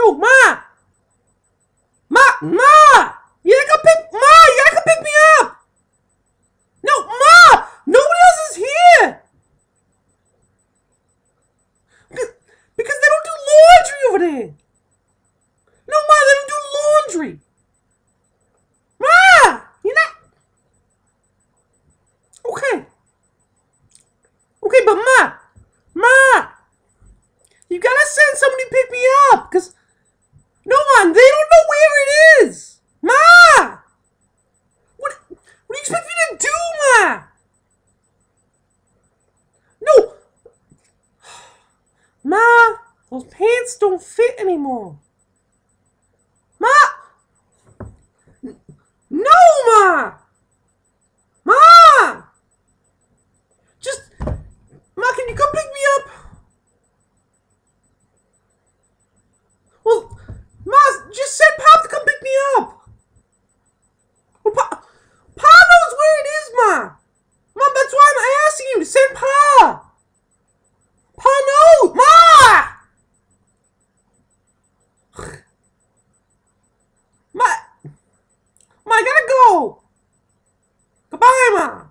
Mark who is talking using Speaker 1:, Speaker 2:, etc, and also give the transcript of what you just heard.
Speaker 1: No, Ma! Ma! You gotta come pick me up! No, Ma! Nobody else is here! Because they don't do laundry over there! No, Ma, they don't do laundry! Ma! You're not... Okay. Okay, but Ma! You gotta send somebody to pick me up, because... No, Ma, they don't know where it is! Ma! What do you expect me to do, Ma? No! Ma! Those pants don't fit anymore. Ma! No, Ma! Ma! Just... Ma, can you come pick me up? Well, Ma, just send Pop to come pick me up. Well, Pop knows where it is, Ma. Mom, that's why I'm asking you to send Pa. Pa knows. Ma! Ma, I gotta go. Goodbye, Ma.